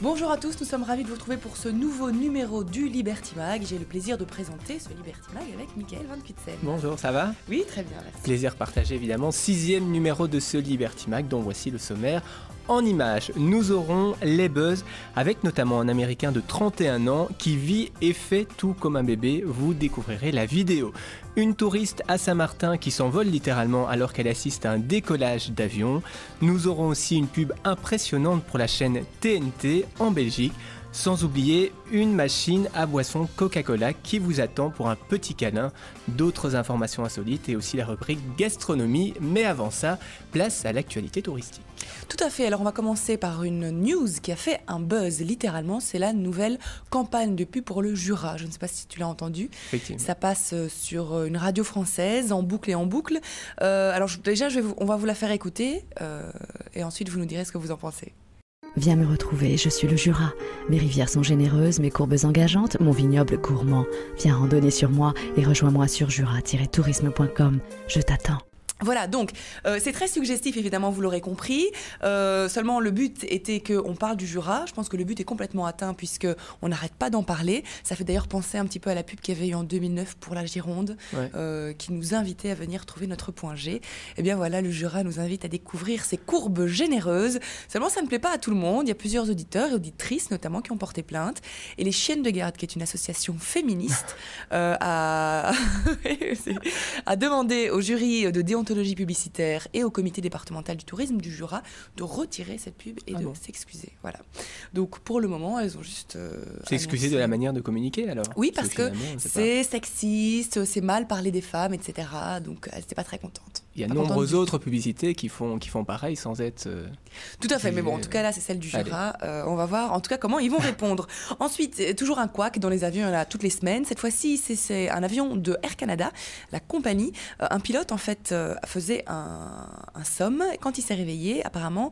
Bonjour à tous, nous sommes ravis de vous retrouver pour ce nouveau numéro du Liberty Mag. J'ai le plaisir de présenter ce Liberty Mag avec Mickaël Van Kutsen. Bonjour, ça va ? Oui, très bien, merci. Plaisir partagé évidemment, 6e numéro de ce Liberty Mag dont voici le sommaire. En images, nous aurons les buzz avec notamment un Américain de 31 ans qui vit et fait tout comme un bébé. Vous découvrirez la vidéo. Une touriste à Saint-Martin qui s'envole littéralement alors qu'elle assiste à un décollage d'avion. Nous aurons aussi une pub impressionnante pour la chaîne TNT en Belgique. Sans oublier une machine à boisson Coca-Cola qui vous attend pour un petit câlin. D'autres informations insolites et aussi la rubrique gastronomie. Mais avant ça, place à l'actualité touristique. Tout à fait, alors on va commencer par une news qui a fait un buzz littéralement, c'est la nouvelle campagne de pub pour le Jura. Je ne sais pas si tu l'as entendu. Effectivement. Ça passe sur une radio française en boucle et en boucle. Alors déjà, on va vous la faire écouter et ensuite vous nous direz ce que vous en pensez. Viens me retrouver, je suis le Jura. Mes rivières sont généreuses, mes courbes engageantes, mon vignoble gourmand. Viens randonner sur moi et rejoins-moi sur jura-tourisme.com. Je t'attends. Voilà, donc c'est très suggestif évidemment, vous l'aurez compris. Seulement le but était qu'on parle du Jura. Je pense que le but est complètement atteint puisqu'on n'arrête pas d'en parler. Ça fait d'ailleurs penser un petit peu à la pub qu'il y avait eu en 2009 pour la Gironde, qui nous invitait à venir trouver notre point G. Et bien voilà, le Jura nous invite à découvrir ces courbes généreuses. Seulement ça ne plaît pas à tout le monde. Il y a plusieurs auditeurs et auditrices notamment qui ont porté plainte. Et les Chiennes de Garde, qui est une association féministe, a demandé au jury de déontologie publicitaire et au comité départemental du tourisme du Jura de retirer cette pub et de s'excuser. Voilà. Donc pour le moment, elles ont juste s'excuser de la manière de communiquer alors. Oui, parce que c'est sexiste, c'est mal parler des femmes, etc. Donc elles n'étaient pas très contentes. Il y a de nombreuses autres publicités qui font pareil sans être... Tout à fait, mais bon, en tout cas là c'est celle du Jura. On va voir en tout cas comment ils vont répondre. Ensuite, toujours un couac dans les avions, il y en a toutes les semaines. Cette fois-ci, c'est un avion de Air Canada, la compagnie. Un pilote en fait faisait un somme. Quand il s'est réveillé, apparemment,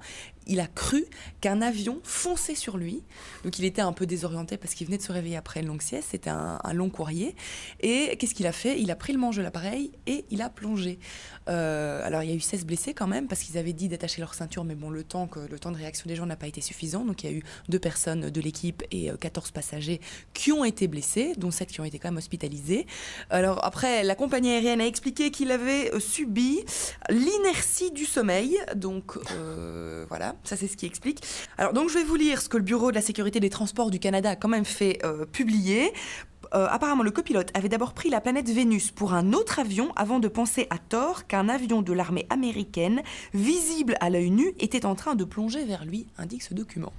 il a cru qu'un avion fonçait sur lui. Donc il était un peu désorienté parce qu'il venait de se réveiller après une longue sieste. C'était un long courrier. Et qu'est-ce qu'il a fait ? Il a pris le manche de l'appareil et il a plongé. Alors il y a eu 16 blessés quand même parce qu'ils avaient dit d'attacher leur ceinture. Mais bon, le temps de réaction des gens n'a pas été suffisant. Donc il y a eu 2 personnes de l'équipe et 14 passagers qui ont été blessés, dont 7 qui ont été quand même hospitalisés. Alors après, la compagnie aérienne a expliqué qu'il avait subi l'inertie du sommeil. Donc voilà. Ça, c'est ce qui explique. Alors, donc, je vais vous lire ce que le Bureau de la sécurité des transports du Canada a quand même fait publier. Apparemment, le copilote avait d'abord pris la planète Vénus pour un autre avion avant de penser à tort qu'un avion de l'armée américaine, visible à l'œil nu, était en train de plonger vers lui, indique ce document.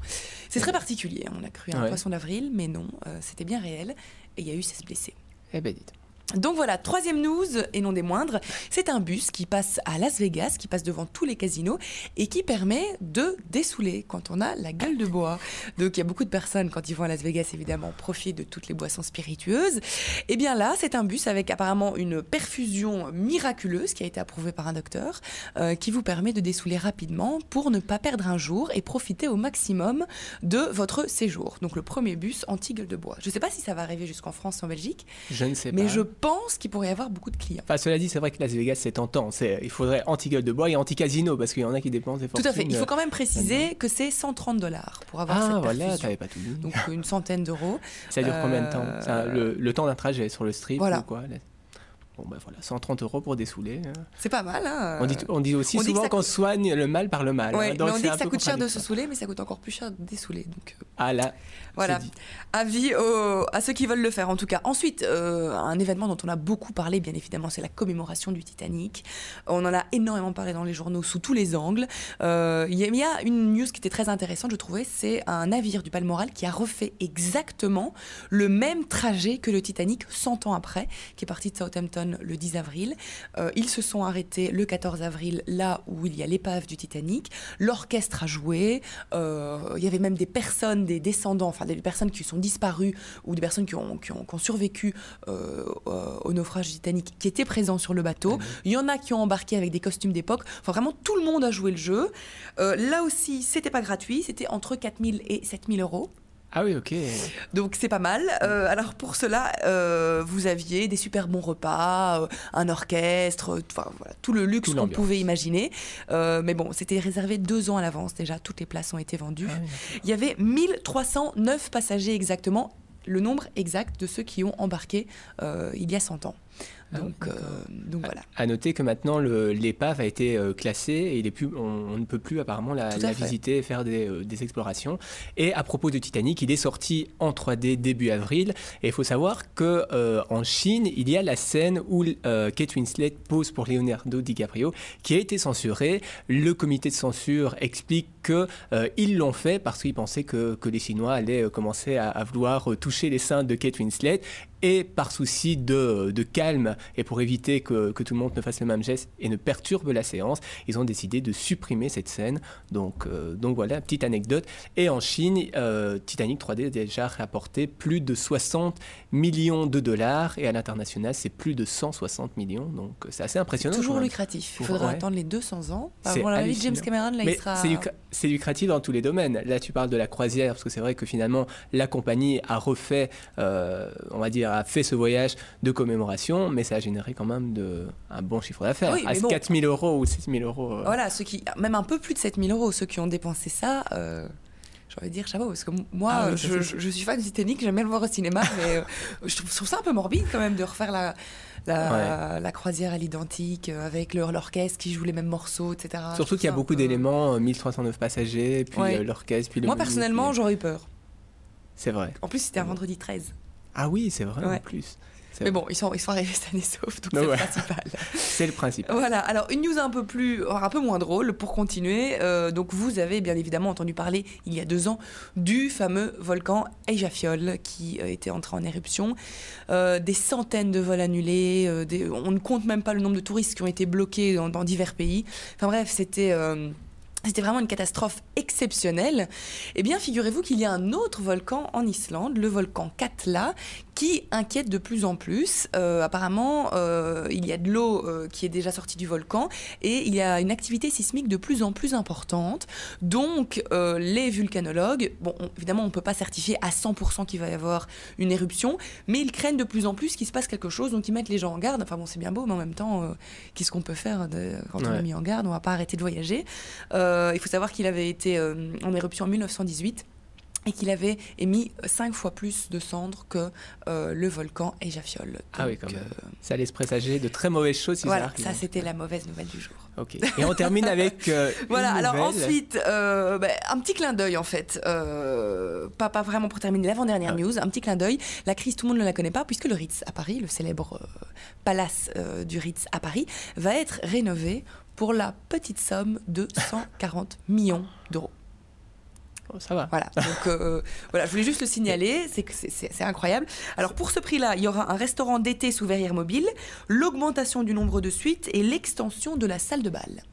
C'est très particulier. On a cru à un poisson d'avril, mais non, c'était bien réel. Et il y a eu 16 blessés. Eh ben, dites. Donc voilà, 3e news, et non des moindres, c'est un bus qui passe à Las Vegas, qui passe devant tous les casinos, et qui permet de dessouler quand on a la gueule de bois. Donc il y a beaucoup de personnes, quand ils vont à Las Vegas, évidemment, profitent de toutes les boissons spiritueuses. Et bien là, c'est un bus avec apparemment une perfusion miraculeuse qui a été approuvée par un docteur, qui vous permet de dessouler rapidement pour ne pas perdre un jour et profiter au maximum de votre séjour. Donc le premier bus anti-gueule de bois. Je ne sais pas si ça va arriver jusqu'en France et en Belgique. Je ne sais pas. Mais je pense qu'il pourrait y avoir beaucoup de clients. Enfin, cela dit, c'est vrai que Las Vegas, c'est tentant. Il faudrait anti-gueule de bois et anti-casino, parce qu'il y en a qui dépensent des fortunes. Tout à fait. Il faut quand même préciser que c'est $130 pour avoir cette perfusion. Ah, voilà, t'avais pas tout dit. Donc, une centaine d'euros. Ça dure combien de temps le temps d'un trajet sur le strip ou quoi ? Bon, ben voilà, 130 € pour dessouler. C'est pas mal, hein. On dit aussi souvent qu'on soigne le mal par le mal. Ouais, hein, donc mais on dit que ça coûte cher de se saouler, mais ça coûte encore plus cher de dessouler. Donc, là, voilà. Avis à ceux qui veulent le faire, en tout cas. Ensuite, un événement dont on a beaucoup parlé, bien évidemment, c'est la commémoration du Titanic. On en a énormément parlé dans les journaux sous tous les angles. Il y a une news qui était très intéressante, je trouvais, c'est un navire du Balmoral qui a refait exactement le même trajet que le Titanic 100 ans après, qui est parti de Southampton le 10 avril. Ils se sont arrêtés le 14 avril, là où il y a l'épave du Titanic. L'orchestre a joué. Il y avait même des personnes, des descendants, enfin des personnes qui sont disparues ou des personnes qui ont survécu au naufrage du Titanic qui étaient présents sur le bateau. Il y en a qui ont embarqué avec des costumes d'époque. Enfin, vraiment, tout le monde a joué le jeu. Là aussi, c'était pas gratuit. C'était entre 4 000 et 7 000 €. Ah oui, ok. Donc c'est pas mal. Alors pour cela, vous aviez des super bons repas, un orchestre, voilà, tout le luxe qu'on pouvait imaginer. Mais bon, c'était réservé 2 ans à l'avance déjà, toutes les places ont été vendues. Ah oui, il y avait 1309 passagers exactement, le nombre exact de ceux qui ont embarqué il y a 100 ans. Donc voilà. À noter que maintenant l'épave a été classée et on ne peut plus apparemment la visiter et faire des explorations. Et à propos de Titanic, il est sorti en 3D début avril. Et il faut savoir qu'en Chine, il y a la scène où Kate Winslet pose pour Leonardo DiCaprio qui a été censurée. Le comité de censure explique qu'ils l'ont fait parce qu'ils pensaient que les Chinois allaient commencer à vouloir toucher les seins de Kate Winslet. Et par souci de calme et pour éviter que tout le monde ne fasse le même geste et ne perturbe la séance, ils ont décidé de supprimer cette scène. Donc voilà, petite anecdote. Et en Chine, Titanic 3D a déjà rapporté plus de 60 millions de dollars et à l'international, c'est plus de 160 millions. Donc c'est assez impressionnant. Toujours lucratif. Il faudra attendre les 200 ans. Bon, la vie de James Cameron, là, il sera... C'est lucratif dans tous les domaines. Là, tu parles de la croisière, parce que c'est vrai que finalement, la compagnie a refait, on va dire, a fait ce voyage de commémoration, mais ça a généré quand même un bon chiffre d'affaires. Oui, à 4 000 euros ou 6 000 euros. Voilà, même un peu plus de 7 000 euros, ceux qui ont dépensé ça, j'ai envie de dire chapeau, parce que moi, je suis fan de Titanic, j'aime bien le voir au cinéma, mais je trouve ça un peu morbide quand même de refaire la croisière à l'identique avec l'orchestre qui joue les mêmes morceaux, etc. Surtout qu'il y a beaucoup d'éléments, 1309 passagers, puis l'orchestre, puis moi, personnellement, j'aurais eu peur. C'est vrai. En plus, c'était un vendredi 13. Ah oui, c'est vrai en plus. Mais bon, ils sont arrivés cette année sauf, donc c'est le principal. C'est le principal. Voilà, alors une news un peu moins drôle pour continuer. Donc vous avez bien évidemment entendu parler il y a 2 ans du fameux volcan Eyjafjall qui était entré en éruption. Des centaines de vols annulés, on ne compte même pas le nombre de touristes qui ont été bloqués dans divers pays. Enfin bref, c'était vraiment une catastrophe exceptionnelle. Eh bien, figurez-vous qu'il y a un autre volcan en Islande, le volcan Katla, qui inquiète de plus en plus. Apparemment, il y a de l'eau qui est déjà sortie du volcan et il y a une activité sismique de plus en plus importante. Donc, les vulcanologues, évidemment, on ne peut pas certifier à 100% qu'il va y avoir une éruption, mais ils craignent de plus en plus qu'il se passe quelque chose, donc ils mettent les gens en garde. Enfin bon, c'est bien beau, mais en même temps, qu'est-ce qu'on peut faire quand on est mis en garde? On ne va pas arrêter de voyager. Il faut savoir qu'il avait été en éruption en 1918 et qu'il avait émis 5 fois plus de cendres que le volcan Eyjafjall. Ah oui, quand même. Ça laisse présager de très mauvaises choses. Voilà, ça c'était la mauvaise nouvelle du jour. Ok. Et on termine avec voilà, alors ensuite, un petit clin d'œil en fait. Pas vraiment pour terminer l'avant-dernière news, un petit clin d'œil. La crise, tout le monde ne la connaît pas puisque le Ritz à Paris, le célèbre palace du Ritz à Paris, va être rénové pour la petite somme de 140 millions d'euros. Ça va. Voilà, donc je voulais juste le signaler, c'est incroyable. Alors pour ce prix-là, il y aura un restaurant d'été sous verrière mobile, l'augmentation du nombre de suites et l'extension de la salle de bal.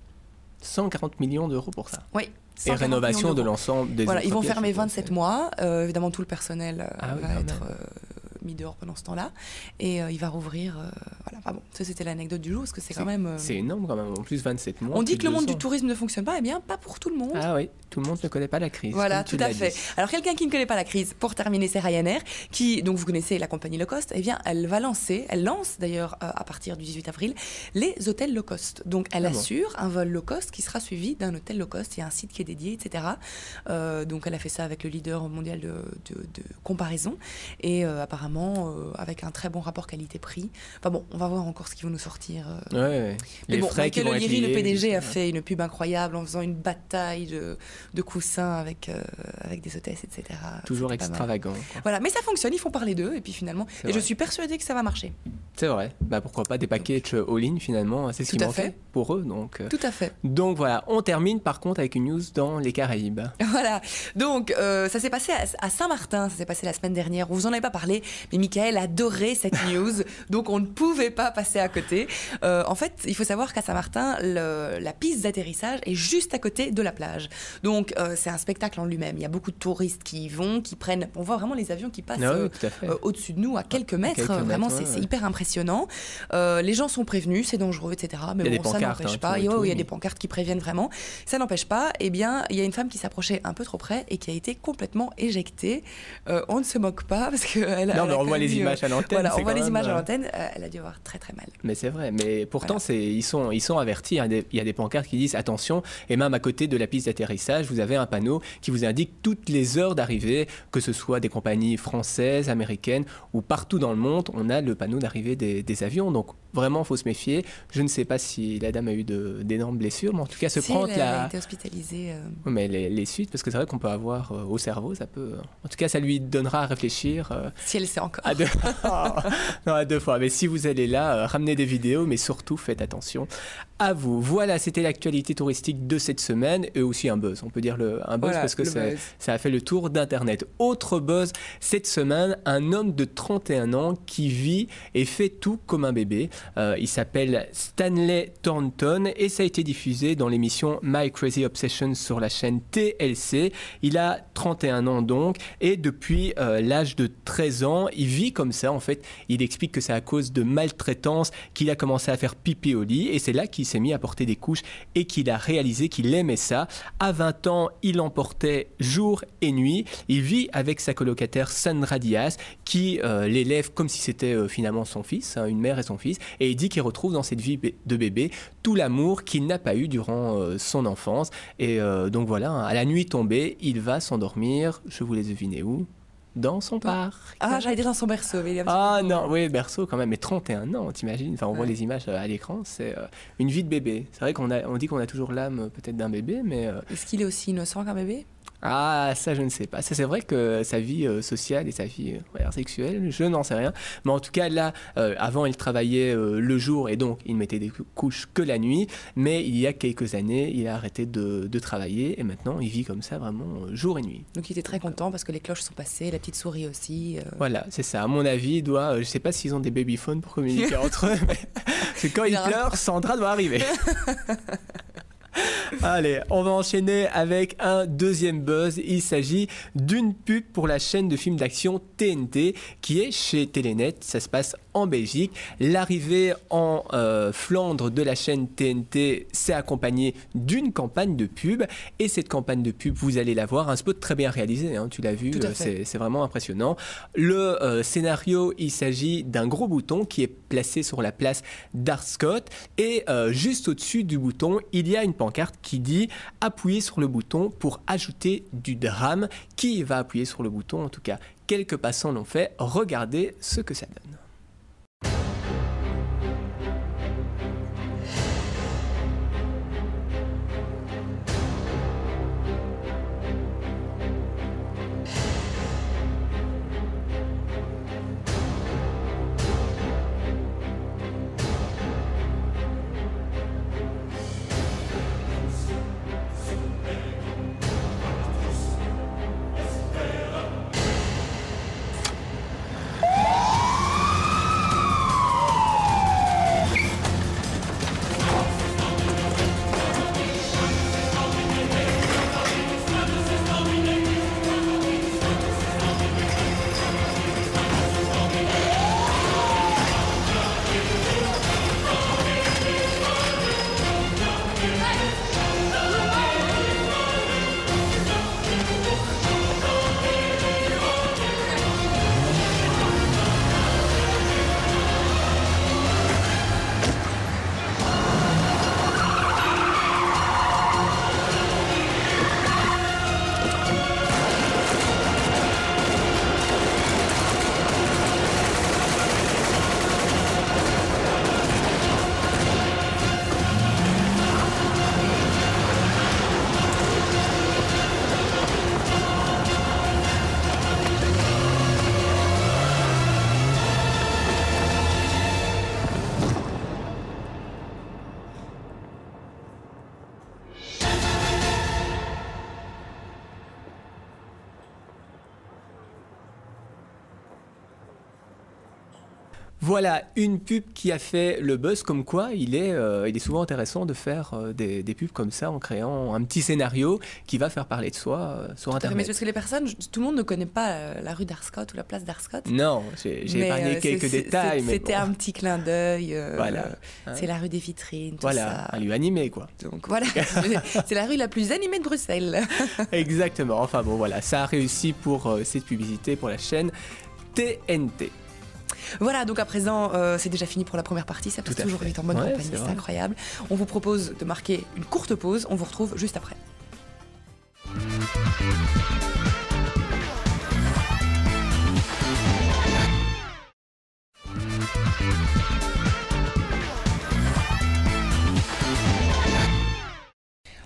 140 millions d'euros pour ça. Oui. Et rénovation de l'ensemble des Voilà, ils vont fermer 27 mois. Évidemment, tout le personnel va être mis dehors pendant ce temps-là. Et il va rouvrir. Voilà. Enfin bon, ça c'était l'anecdote du jour, parce que c'est quand même... C'est énorme quand même, en plus 27 mois. On dit que le monde du tourisme ne fonctionne pas, eh bien pas pour tout le monde. Ah oui, tout le monde ne connaît pas la crise. Voilà, tout à fait. Alors quelqu'un qui ne connaît pas la crise, pour terminer, c'est Ryanair, qui, donc vous connaissez la compagnie low cost, eh bien elle lance d'ailleurs à partir du 18 avril, les hôtels low cost. Donc elle assure un vol low cost qui sera suivi d'un hôtel low cost, il y a un site qui est dédié, etc. Donc elle a fait ça avec le leader mondial de comparaison, et apparemment avec un très bon rapport qualité-prix. Enfin bon, on va voir encore ce qu'ils vont nous sortir. Ouais. Mais bon, Michael O'Leary, le PDG, a fait une pub incroyable en faisant une bataille de coussins avec des hôtesses, etc. Toujours extravagant. Voilà, mais ça fonctionne, ils font parler d'eux, et puis finalement, je suis persuadée que ça va marcher. C'est vrai. Pourquoi pas des packages all-in finalement, c'est ce qui manquait pour eux. Donc, tout à fait. Donc voilà, on termine par contre avec une news dans les Caraïbes. Voilà, donc ça s'est passé à Saint-Martin, ça s'est passé la semaine dernière, on vous en avait pas parlé, Mais Michael adorait cette news, donc on ne pouvait pas passer à côté. En fait, il faut savoir qu'à Saint-Martin, la piste d'atterrissage est juste à côté de la plage. Donc c'est un spectacle en lui-même. Il y a beaucoup de touristes qui y vont, qui prennent... On voit vraiment les avions qui passent au-dessus de nous à quelques mètres. Vraiment, c'est hyper impressionnant. Les gens sont prévenus, c'est dangereux, etc. Mais bon, ça n'empêche pas. Il y a des pancartes qui préviennent vraiment. Ça n'empêche pas. Eh bien, il y a une femme qui s'approchait un peu trop près et qui a été complètement éjectée. On ne se moque pas parce que non, mais on voit les images à l'antenne. Voilà, on voit les images à l'antenne. Elle a dû avoir très très mal. Mais c'est vrai. Mais pourtant, ils sont avertis. Il y a des pancartes qui disent attention. Et même à côté de la piste d'atterrissage, vous avez un panneau qui vous indique toutes les heures d'arrivée, que ce soit des compagnies françaises, américaines ou partout dans le monde. On a le panneau d'arrivée des avions. Donc vraiment, il faut se méfier. Je ne sais pas si la dame a eu d'énormes blessures, mais en tout cas, elle a été hospitalisée. Oui, mais les suites, parce que c'est vrai qu'on peut avoir au cerveau, ça peut... En tout cas, ça lui donnera à réfléchir. Si elle sait encore. Non, à 2 fois. Mais si vous allez là, ramenez des vidéos, mais surtout, faites attention à vous. Voilà, c'était l'actualité touristique de cette semaine, et aussi un buzz. On peut dire un buzz parce que ça a fait le tour d'Internet. Autre buzz cette semaine, un homme de 31 ans qui vit et fait tout comme un bébé. Il s'appelle Stanley Thornton et ça a été diffusé dans l'émission My Crazy Obsession sur la chaîne TLC. Il a 31 ans donc et depuis l'âge de 13 ans, il vit comme ça en fait. Il explique que c'est à cause de maltraitance qu'il a commencé à faire pipi au lit et c'est là qu'il s'est mis à porter des couches et qu'il a réalisé qu'il aimait ça. À 20 ans, il en portait jour et nuit. Il vit avec sa colocataire Sandra Diaz qui l'élève comme si c'était finalement son fils, une mère et son fils. Et il dit qu'il retrouve dans cette vie de bébé tout l'amour qu'il n'a pas eu durant son enfance. Et donc voilà, à la nuit tombée, il va s'endormir, je vous laisse deviner où, dans son parc. Ah, j'allais dire dans son berceau. Mais non, oui, berceau quand même, mais 31 ans, t'imagines. Enfin, on voit les images à l'écran, c'est une vie de bébé. C'est vrai on dit qu'on a toujours l'âme peut-être d'un bébé, mais... Est-ce qu'il est aussi innocent qu'un bébé ? Ah, ça, je ne sais pas. Ça, c'est vrai que sa vie sociale et sa vie sexuelle, je n'en sais rien. Mais en tout cas, là, avant, il travaillait le jour et donc il mettait des couches que la nuit. Mais il y a quelques années, il a arrêté de travailler et maintenant, il vit comme ça vraiment jour et nuit. Donc, il était très content parce que les cloches sont passées, la petite souris aussi. Voilà, c'est ça. À mon avis, il doit... je ne sais pas s'ils ont des babyphones pour communiquer entre eux, mais c'est quand il pleure, Sandra doit arriver. Allez, on va enchaîner avec un deuxième buzz. Il s'agit d'une pub pour la chaîne de films d'action TNT qui est chez Telenet. Ça se passe en Belgique. L'arrivée en Flandre de la chaîne TNT s'est accompagnée d'une campagne de pub. Et cette campagne de pub, vous allez la voir, un spot très bien réalisé, hein, tu l'as vu, c'est vraiment impressionnant. Le scénario, il s'agit d'un gros bouton qui est placé sur la place d'Arscott. Et juste au-dessus du bouton, il y a une pancarte qui dit « Appuyez sur le bouton pour ajouter du drame ». Qui va appuyer sur le bouton? En tout cas, quelques passants l'ont fait. Regardez ce que ça donne. Voilà, une pub qui a fait le buzz, comme quoi il est souvent intéressant de faire des pubs comme ça en créant un petit scénario qui va faire parler de soi sur Internet. Mais parce que les personnes, tout le monde ne connaît pas la rue d'Arscott ou la place d'Arscott. Non, j'ai épargné quelques détails. C'était un petit clin d'œil. Voilà. C'est la rue des vitrines, tout voilà, ça. un lieu animé, quoi. Donc voilà, c'est la rue la plus animée de Bruxelles. Exactement. Enfin bon, voilà, ça a réussi pour cette publicité pour la chaîne TNT. Voilà, donc à présent, c'est déjà fini pour la première partie. Ça passe toujours vite en bonne compagnie, c'est incroyable. On vous propose de marquer une courte pause. On vous retrouve juste après.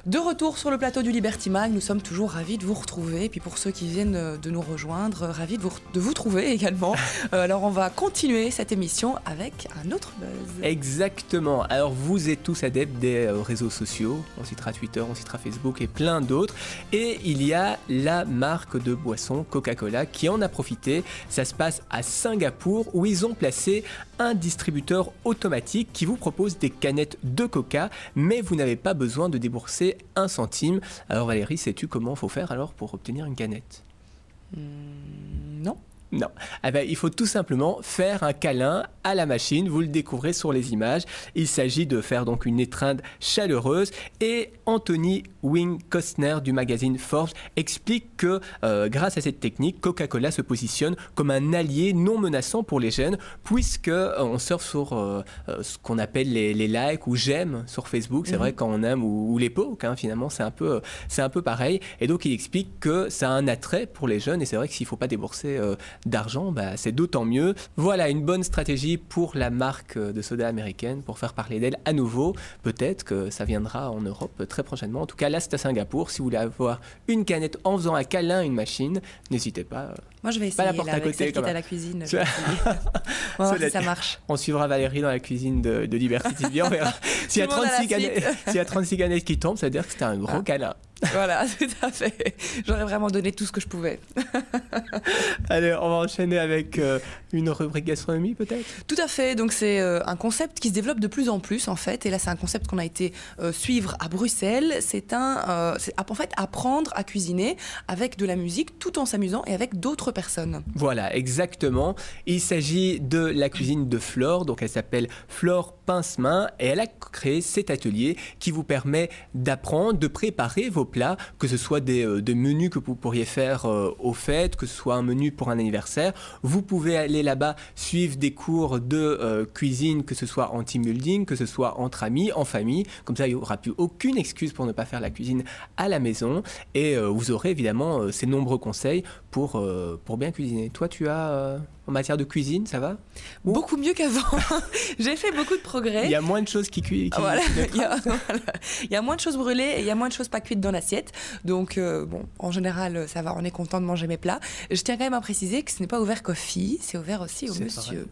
De retour sur le plateau du Liberty Mag, nous sommes toujours ravis de vous retrouver. Et puis pour ceux qui viennent de nous rejoindre, ravis de vous trouver également. Alors on va continuer cette émission avec un autre buzz. Exactement. Alors vous êtes tous adeptes des réseaux sociaux. On citera Twitter, on citera Facebook et plein d'autres. Et il y a la marque de boisson Coca-Cola qui en a profité. Ça se passe à Singapour où ils ont placé un distributeur automatique qui vous propose des canettes de Coca, mais vous n'avez pas besoin de débourser 1 centime. Alors Valérie, sais-tu comment il faut faire alors pour obtenir une canette ? Non. Non. Ah ben, il faut tout simplement faire un câlin à la machine. Vous le découvrez sur les images. Il s'agit de faire donc une étreinte chaleureuse. Et Anthony Wing Costner du magazine Forbes explique que grâce à cette technique, Coca-Cola se positionne comme un allié non menaçant pour les jeunes, puisque on surfe sur ce qu'on appelle les likes ou j'aime sur Facebook. C'est vrai quand on aime ou les posts, finalement c'est un peu pareil. Et donc il explique que ça a un attrait pour les jeunes. Et c'est vrai que s'il ne faut pas débourser d'argent, c'est d'autant mieux. Voilà une bonne stratégie pour la marque de soda américaine pour faire parler d'elle à nouveau. Peut-être que ça viendra en Europe très prochainement. En tout cas, là, c'est à Singapour. Si vous voulez avoir une canette en faisant un câlin à une machine, n'hésitez pas. Moi, je vais essayer la porte à côté, celle qui est à la cuisine. On va voir si ça marche. On suivra Valérie dans la cuisine de Liberty TV. On verra. S'il y a 36 canettes qui tombent, ça veut dire que c'était un gros câlin. Voilà, tout à fait. J'aurais vraiment donné tout ce que je pouvais. Allez, on va enchaîner avec une rubrique gastronomie peut-être ? Tout à fait. Donc c'est un concept qui se développe de plus en plus en fait. Et là, c'est un concept qu'on a été suivre à Bruxelles. C'est en fait apprendre à cuisiner avec de la musique tout en s'amusant et avec d'autres personnes. Voilà, exactement. Il s'agit de la cuisine de Flore. Donc elle s'appelle Flore Pince-Main et elle a créé cet atelier qui vous permet d'apprendre, de préparer vos plats, que ce soit des menus que vous pourriez faire aux fêtes, que ce soit un menu pour un anniversaire. Vous pouvez aller là-bas suivre des cours de cuisine, que ce soit en team building, que ce soit entre amis, en famille. Comme ça, il n'y aura plus aucune excuse pour ne pas faire la cuisine à la maison. Et vous aurez évidemment ces nombreux conseils pour bien cuisiner. Toi, tu as... en matière de cuisine, ça va ? Beaucoup mieux qu'avant. J'ai fait beaucoup de progrès. Il y a moins de choses qui cuisent. Voilà. Il y a moins de choses brûlées et il y a moins de choses pas cuites dans l'assiette. Donc, en général, ça va. On est content de manger mes plats. Je tiens quand même à préciser que ce n'est pas ouvert qu'aux filles, c'est ouvert aussi aux messieurs.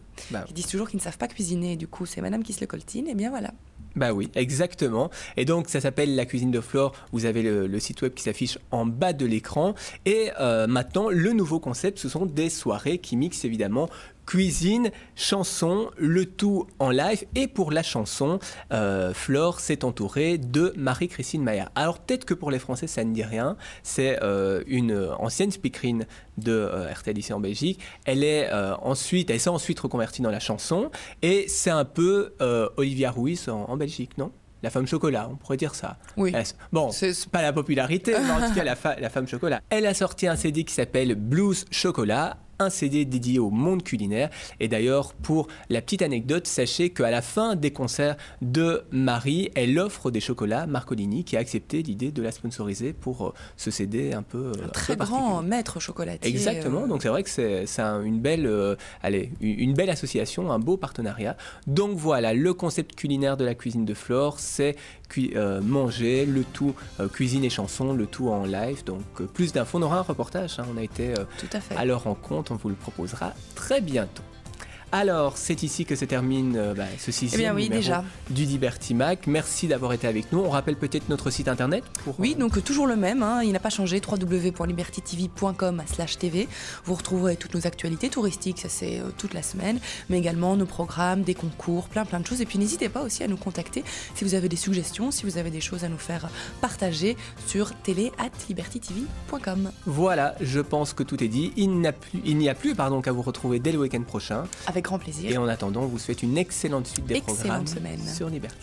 Qui disent toujours qu'ils ne savent pas cuisiner. Du coup, c'est madame qui se le coltine. Et bien voilà. Bah oui, exactement. Et donc, ça s'appelle la cuisine de Flore. Vous avez le site web qui s'affiche en bas de l'écran. Et maintenant, le nouveau concept, ce sont des soirées qui mixent évidemment cuisine, chanson, le tout en live. Et pour la chanson, Flore s'est entourée de Marie-Christine Maillard. Alors peut-être que pour les Français, ça ne dit rien. C'est une ancienne speakerine de RTL ici en Belgique. Elle s'est ensuite reconvertie dans la chanson. Et c'est un peu Olivia Ruiz en Belgique, non ? La femme chocolat, on pourrait dire ça. Oui. Bon, c'est pas la popularité, mais en tout cas, la femme chocolat. Elle a sorti un CD qui s'appelle Blues Chocolat, un CD dédié au monde culinaire. Et d'ailleurs, pour la petite anecdote, sachez qu'à la fin des concerts de Marie, elle offre des chocolats Marcolini, qui a accepté l'idée de la sponsoriser pour ce CD un peu un très grand maître chocolatier. Exactement, donc c'est vrai que c'est une belle association, un beau partenariat. Donc voilà, le concept culinaire de la cuisine de Flore, c'est manger, le tout cuisine et chanson, le tout en live. Donc plus d'infos, on aura un reportage, on a été tout à fait. à leur rencontre, on vous le proposera très bientôt. Alors, c'est ici que se termine ce 6e numéro du Libertimac. Merci d'avoir été avec nous. On rappelle peut-être notre site internet Oui, donc toujours le même, il n'a pas changé, www.libertytv.com/tv. Vous retrouverez toutes nos actualités touristiques, ça c'est toute la semaine, mais également nos programmes, des concours, plein de choses. Et puis n'hésitez pas aussi à nous contacter si vous avez des suggestions, si vous avez des choses à nous faire partager sur télé@libertytv.com. Voilà, je pense que tout est dit. Il n'y a plus qu'à vous retrouver dès le week-end prochain. Avec grand plaisir. Et en attendant, on vous souhaite une excellente suite des programmes semaine sur Liberty.